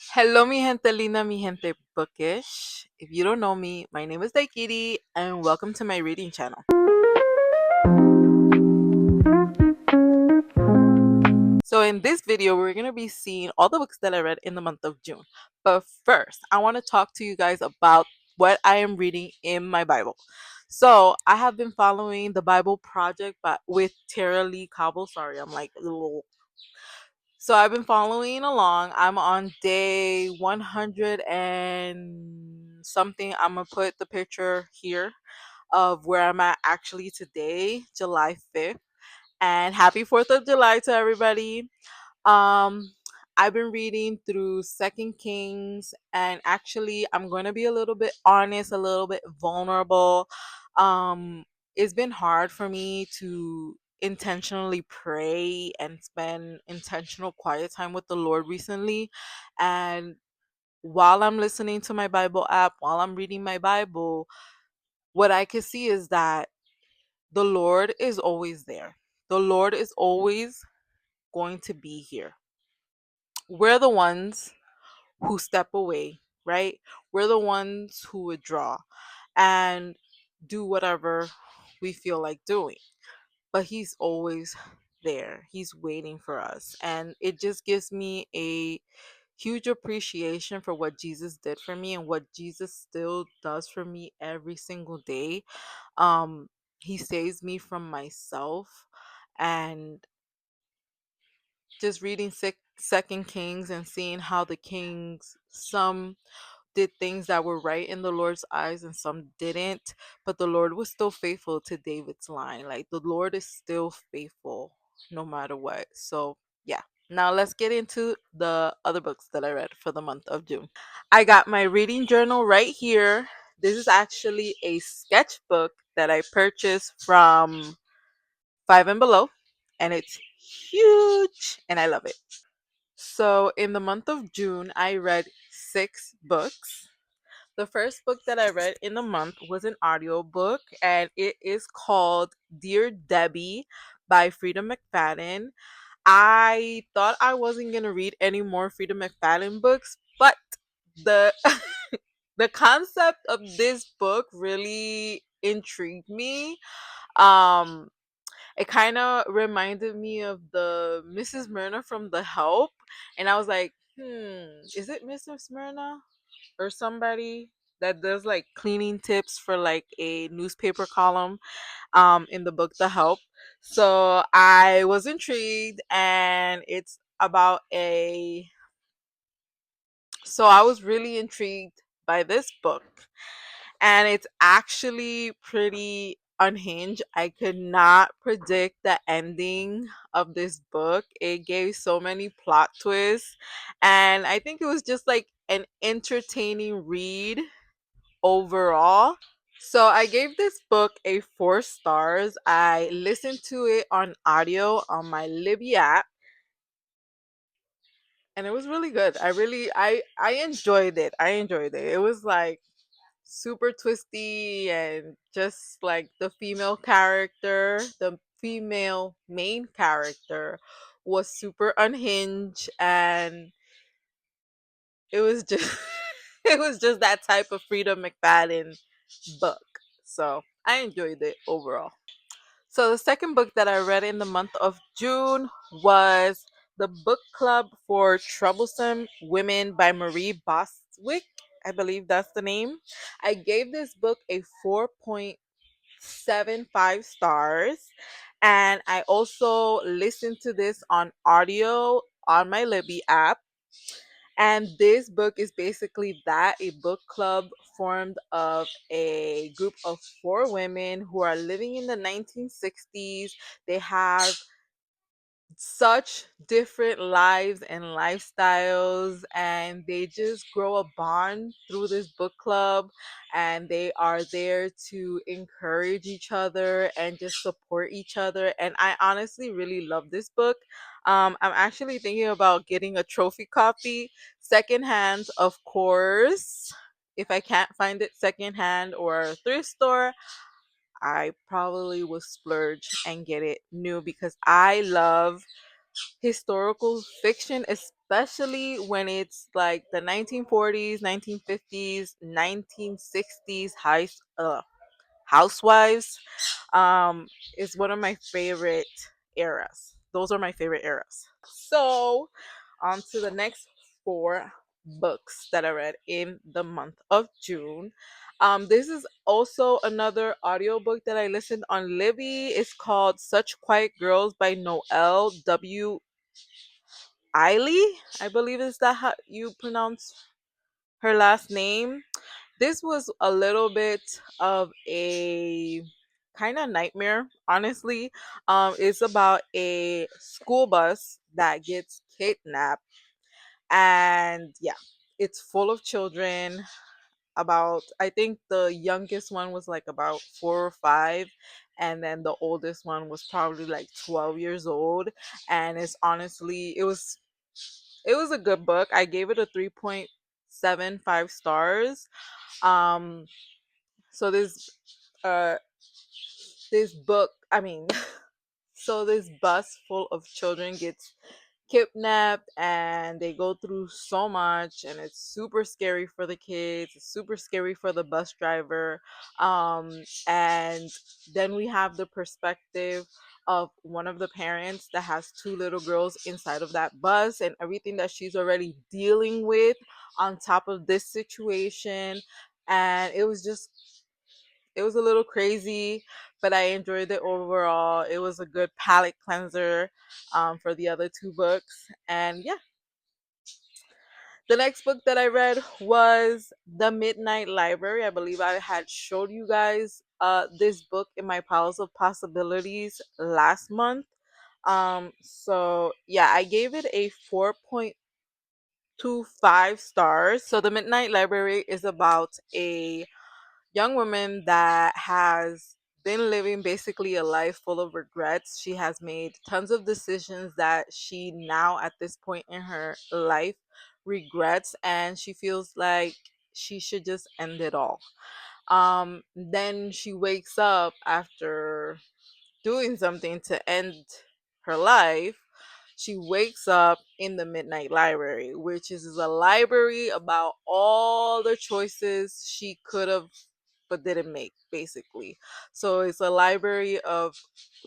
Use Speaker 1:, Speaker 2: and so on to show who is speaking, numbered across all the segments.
Speaker 1: Hello, mi gente linda, mi gente bookish. If you don't know me, my name is Daikiri, and welcome to my reading channel. So, in this video, we're going to be seeing all the books that I read in the month of June. But first, I want to talk to you guys about what I am reading in my Bible. So, I have been following the Bible Project but with Tara Lee Cobble. Sorry, I'm like a little. So I've been following along. I'm on day 100 and something. I'm going to put the picture here of where I'm at actually today, July 5th. And happy 4th of July to everybody. Um I've been reading through Second Kings, and actually I'm going to be a little bit honest, a little bit vulnerable. It's been hard for me to intentionally pray and spend intentional quiet time with the Lord recently. And while I'm listening to my Bible app, while I'm reading my Bible, what I can see is that the Lord is always there. The Lord is always going to be here. We're the ones who step away, right? We're the ones who withdraw and do whatever we feel like doing. But He's always there. He's waiting for us. And it just gives me a huge appreciation for what Jesus did for me and what Jesus still does for me every single day. Um, he saves me from myself, and just reading Second Kings and seeing how the kings, some did things that were right in the Lord's eyes and some didn't, but the Lord was still faithful to David's line. Like, the Lord is still faithful no matter what. So yeah, now let's get into the other books that I read for the month of June. I got my reading journal right here. This is actually a sketchbook that I purchased from Five and Below, and it's huge and I love it. So, in the month of June, I read 6 books. The first book that I read in the month was an audiobook, and it is called Dear Debbie by Frida McFadden. I thought I wasn't going to read any more Frida McFadden books, but the the concept of this book really intrigued me. Um it kind of reminded me of the Mrs. Myrna from The Help, and I was like, is it Mrs. Myrna or somebody that does like cleaning tips for like a newspaper column in the book The Help? So I was intrigued, and it's about a so I was really intrigued by this book, and it's actually pretty unhinged. I could not predict the ending of this book. It gave so many plot twists, and I think it was just like an entertaining read overall. So I gave this book a 4 stars. I listened to it on audio on my Libby app, and it was really good. I enjoyed it. I enjoyed it. It was like super twisty, and just like the female main character was super unhinged, and it was just it was just that type of Freedom McFadden book. So I enjoyed it overall. So the second book that I read in the month of June was The Book Club for Troublesome Women by Marie Bostwick. I believe that's the name. I gave this book a 4.75 stars, and I also listened to this on audio on my Libby app. And this book is basically that, a book club formed of a group of 4 women who are living in the 1960s. They have such different lives and lifestyles, and they just grow a bond through this book club, and they are there to encourage each other and just support each other. And I honestly really love this book. I'm actually thinking about getting a trophy copy, secondhand, of course. If I can't find it secondhand or a thrift store, I probably will splurge and get it new, because I love historical fiction, especially when it's like the 1940s, 1950s, 1960s housewives, um, is one of my favorite eras. Those are my favorite eras. So, on to the next four books that I read in the month of June. This is also another audiobook that I listened on Libby. It's called Such Quiet Girls by Noelle W. Eiley. I believe is that how you pronounce her last name. This was a little bit of a kind of nightmare, honestly. It's about a school bus that gets kidnapped, and yeah, it's full of children. About, I think the youngest one was like about 4 or 5, and then the oldest one was probably like 12 years old. And it's honestly, it was a good book. I gave it a 3.75 stars. um so uh this book, I mean, so this bus full of children gets kidnapped, and they go through so much, and it's super scary for the kids, it's super scary for the bus driver. And then we have the perspective of one of the parents that has two little girls inside of that bus, and everything that she's already dealing with on top of this situation. And it was a little crazy, but I enjoyed it overall. It was a good palate cleanser, for the other two books. And yeah, the next book that I read was The Midnight Library. I believe I had showed you guys this book in my piles of possibilities last month. So yeah, I gave it a 4.25 stars. So The Midnight Library is about a young woman that has been living basically a life full of regrets. She has made tons of decisions that she now, at this point in her life, regrets, and she feels like she should just end it all. Then she wakes up after doing something to end her life. She wakes up in the Midnight Library, which is a library about all the choices she could have but didn't make, basically. So it's a library of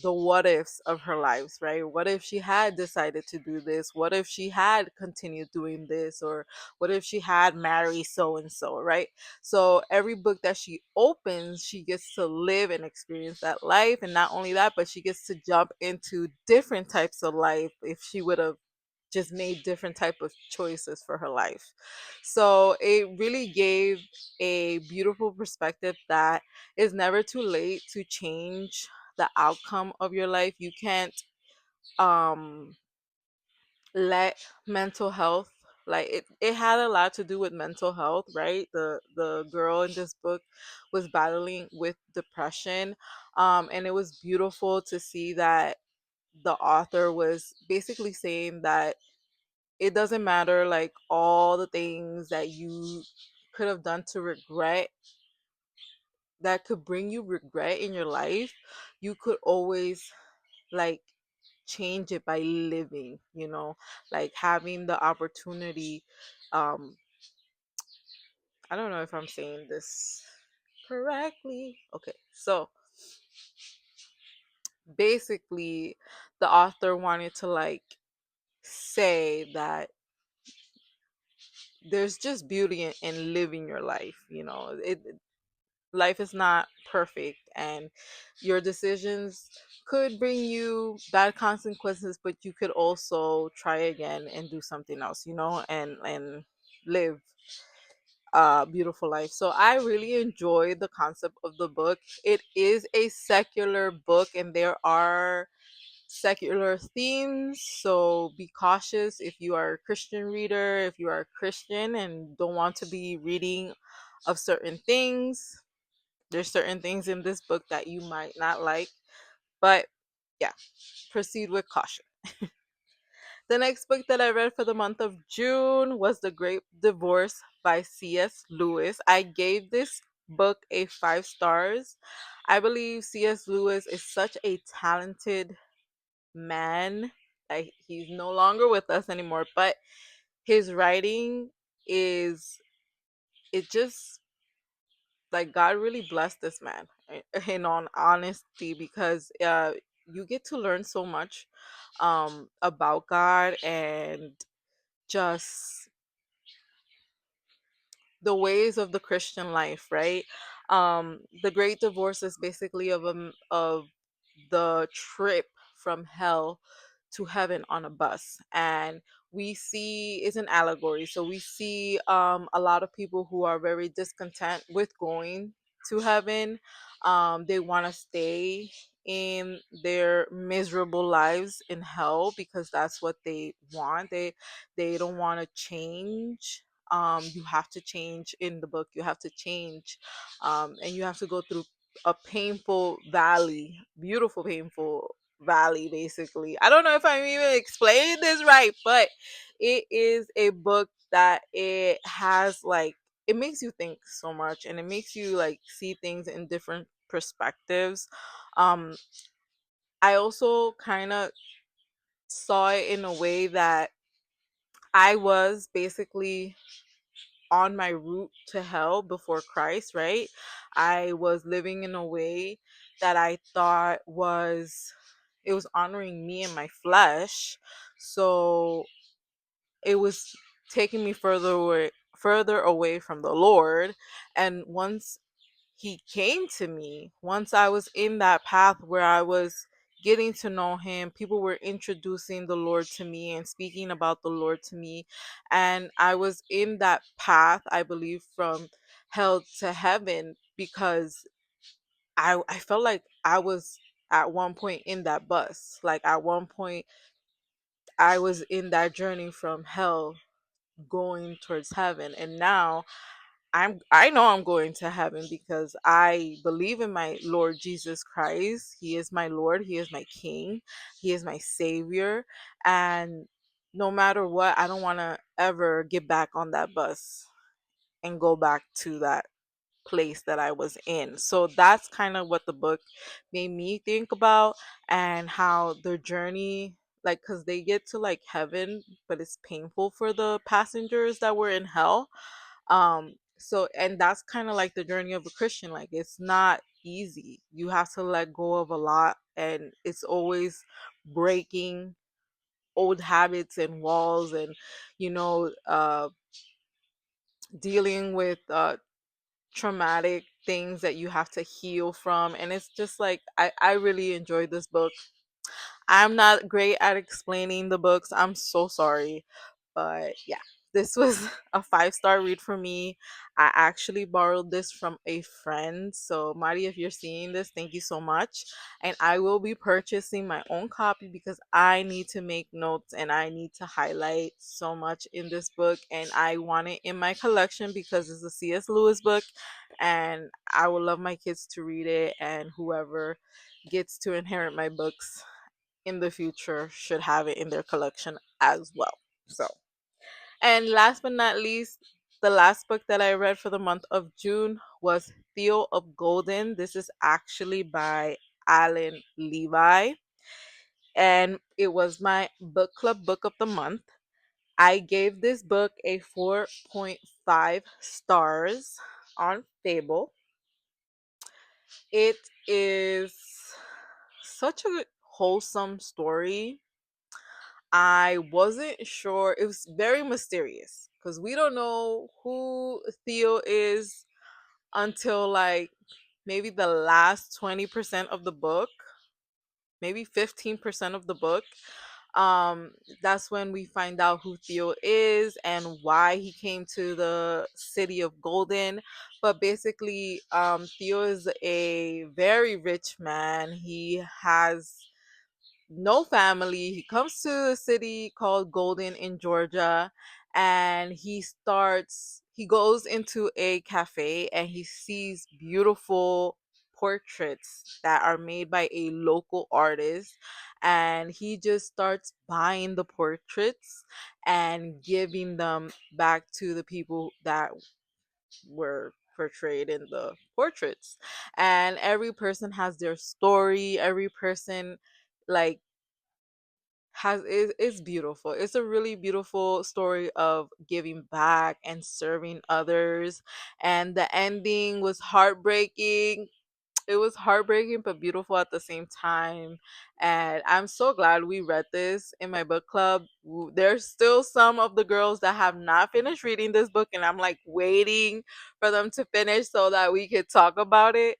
Speaker 1: the what ifs of her lives, right? What if she had decided to do this? What if she had continued doing this? Or what if she had married so and so, right? So every book that she opens, she gets to live and experience that life. And not only that, but she gets to jump into different types of life if she would have just made different type of choices for her life. So it really gave a beautiful perspective that it's never too late to change the outcome of your life. You can't um let mental health, like it had a lot to do with mental health, right? The girl in this book was battling with depression. And it was beautiful to see that the author was basically saying that it doesn't matter like all the things that you could have done to regret, that could bring you regret in your life. You could always like change it by living, like having the opportunity. um I don't know if I'm saying this correctly. Okay, so basically the author wanted to like say that there's just beauty in living your life. Life is not perfect, and your decisions could bring you bad consequences, but you could also try again and do something else, and live a beautiful life. So I really enjoyed the concept of the book. It is a secular book, and there are secular themes, so be cautious if you are a Christian reader, if you are a Christian and don't want to be reading of certain things. There's certain things in this book that you might not like, but yeah, proceed with caution. The next book that I read for the month of June was The Great Divorce by C.S. Lewis. I gave this book a 5 stars. I believe C.S. Lewis is such a talented man. Like, he's no longer with us anymore, but his writing is, it just, like, God really blessed this man, in on honesty, because you get to learn so much about God, and just the ways of the Christian life, right? The Great Divorce is basically of the trip from hell to heaven on a bus, and we see, it's an allegory. So we see a lot of people who are very discontent with going to heaven. They want to stay in their miserable lives in hell because that's what they want. They don't want to change. You have to change in the book. You have to change, and you have to go through a painful valley, beautiful, painful valley, basically. I don't know if I'm even explaining this right, but it is a book that it has, like, it makes you think so much, and it makes you like see things in different perspectives. Um, I also kind of saw it in a way that I was basically on my route to hell before Christ, right? I was living in a way that I thought was, it was honoring me and my flesh. So it was taking me further away from the Lord. And once he came to me, once I was in that path where I was getting to know him, people were introducing the Lord to me and speaking about the Lord to me, and I was in that path, I believe, from hell to heaven, because I felt like I was at one point in that bus. Like, at one point I was in that journey from hell going towards heaven, and now I know I'm going to heaven because I believe in my Lord Jesus Christ. He is my Lord, he is my King, he is my Savior, and no matter what, I don't want to ever get back on that bus and go back to that place that I was in. So that's kind of what the book made me think about, and how the journey, like, cuz they get to like heaven, but it's painful for the passengers that were in hell. So, and that's kind of like the journey of a Christian. Like, it's not easy. You have to let go of a lot, and it's always breaking old habits and walls, and you know dealing with traumatic things that you have to heal from. And it's just like, I really enjoyed this book. I'm not great at explaining the books, I'm so sorry. But yeah, this was a 5-star read for me. I actually borrowed this from a friend. So, Mari, if you're seeing this, thank you so much. And I will be purchasing my own copy because I need to make notes and I need to highlight so much in this book. And I want it in my collection because it's a C.S. Lewis book. And I would love my kids to read it. And whoever gets to inherit my books in the future should have it in their collection as well. So, and last but not least, the last book that I read for the month of June was Theo of Golden. This is actually by Alan Levi, and it was my book club book of the month. I gave this book a 4.5 stars on Fable. It is such a wholesome story. I wasn't sure. It was very mysterious because we don't know who Theo is until like maybe the last 20% of the book, maybe 15% of the book. Um, that's when we find out who Theo is and why he came to the city of Golden. But basically, Theo is a very rich man. He has no family. He comes to a city called Golden in Georgia, and he goes into a cafe and he sees beautiful portraits that are made by a local artist, and he just starts buying the portraits and giving them back to the people that were portrayed in the portraits. And every person has their story. Every person, like, is beautiful. It's a really beautiful story of giving back and serving others. And the ending was heartbreaking. It was heartbreaking but beautiful at the same time. And I'm so glad we read this in my book club. There's still some of the girls that have not finished reading this book, and I'm like waiting for them to finish so that we could talk about it.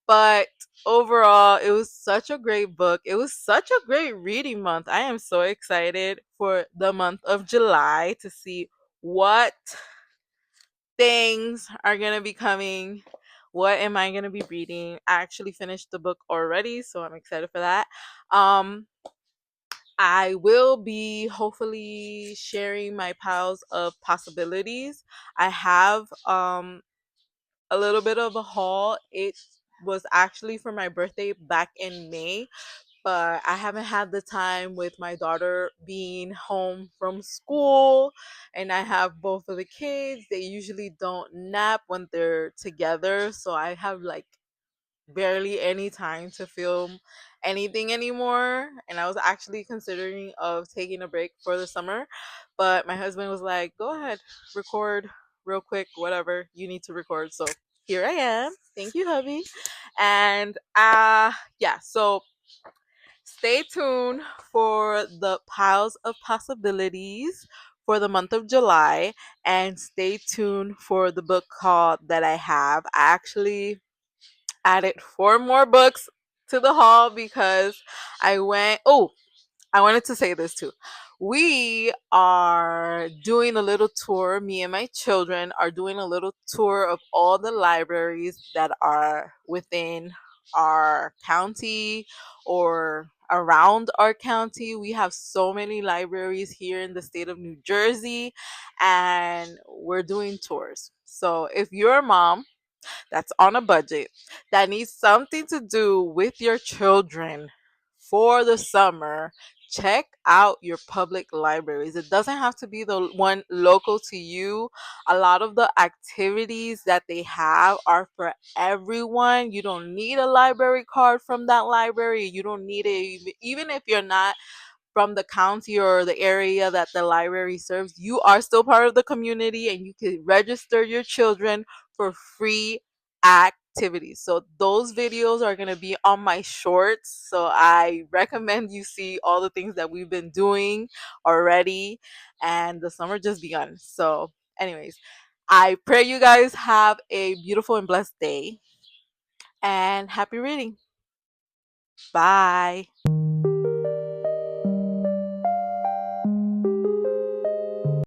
Speaker 1: But overall, it was such a great book. It was such a great reading month. I am so excited for the month of July to see what things are going to be coming. What am I going to be reading? I actually finished the book already, so I'm excited for that. Um I will be hopefully sharing my piles of possibilities. I have a little bit of a haul. It was actually for my birthday back in May, but I haven't had the time with my daughter being home from school, and I have both of the kids. They usually don't nap when they're together, so I have like barely any time to film anything anymore. And I was actually considering of taking a break for the summer, but my husband was like, "Go ahead, record real quick, whatever you need to record." So here I am. Thank you, hubby. And yeah, so stay tuned for the piles of possibilities for the month of July, and stay tuned for the book haul that I have. I actually added four more books to the haul because I wanted to say this too. We are doing a little tour. Me and my children are doing a little tour of all the libraries that are within our county or around our county. We have so many libraries here in the state of New Jersey, and we're doing tours. So if you're a mom that's on a budget, that needs something to do with your children for the summer, check out your public libraries. It doesn't have to be the one local to you. A lot of the activities that they have are for everyone. You don't need a library card from that library. You don't need it even if you're not from the county or the area that the library serves. You are still part of the community, and you can register your children for free activities. So those videos are going to be on my shorts. So I recommend you see all the things that we've been doing already, and the summer just begun. So anyways, I pray you guys have a beautiful and blessed day, and happy reading. Bye.